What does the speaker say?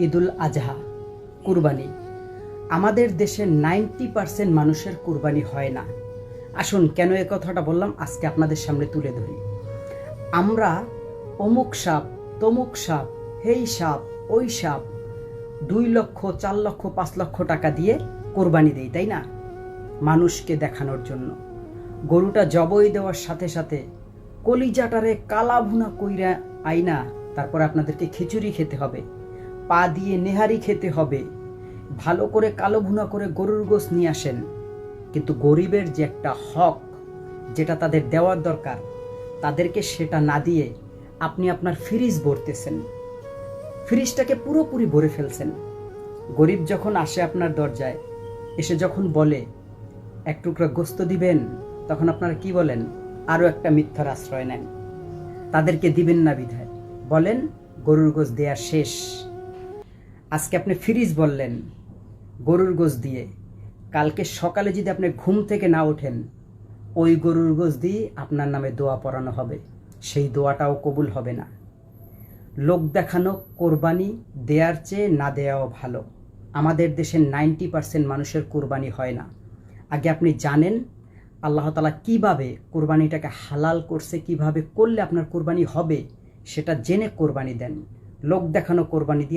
ঈদুল আজহা, কুরবানি। আমাদের দেশে 90% মানুষের কুরবানি হয় না। আসুন, কেন এ কথাটা বললাম আজকে আপনাদের সামনে তুলে ধরি। আমরা অমুক সাপ, তমুক সাপ, হেই সাপ, ওই সাপ 2 লক্ষ, 4 লক্ষ, 5 লক্ষ টাকা দিয়ে কোরবানি দেই, তাই না? মানুষকে দেখানোর জন্য। গরুটা জবই দেওয়ার সাথে সাথে কলিজাটারে কালা ভুনা কইরা আইনা তারপর আপনাদেরকে খিচুড়ি খেতে হবে, পা দিয়ে নেহারি খেতে হবে, ভালো করে কালো ভুনা করে গরুর গোশত নিয়ে আসেন। কিন্তু গরিবের যে একটা হক, যেটা তাদের দেওয়ার দরকার, তাদেরকে সেটা না দিয়ে আপনি আপনার ফ্রিজ ভরতেছেন, ফ্রিজটাকে পুরোপুরি ভরে ফেলছেন। গরিব যখন আসে আপনার দরজায়, এসে যখন বলে 1 টুকরা গোস্ত দিবেন, তখন আপনারা কি বলেন? আরও একটা মিথ্যার আশ্রয় নেন। তাদেরকে দিবেন না বিধায় বলেন গরুর গোশত দেয়া শেষ। আজকে আপনি ফ্রিজ বললেন গরুর গোশত দিয়ে, কালকে সকালে যদি আপনি ঘুম থেকে না ওঠেন, ওই গরুর গোশত দিয়ে আপনার নামে দোয়া পড়ানো হবে, সেই দোয়াটাও কবুল হবে না। লোক দেখানো কোরবানি দেয়ার চেয়ে না দেওয়াও ভালো। আমাদের দেশের 90% মানুষের কোরবানি হয় না। আগে আপনি জানেন আল্লাহ তাআলা কিভাবে কোরবানিটাকে হালাল করছে, কিভাবে করলে আপনার কোরবানি হবে, সেটা জেনে কোরবানি দেন। লোক দেখানো কোরবানি দিয়ে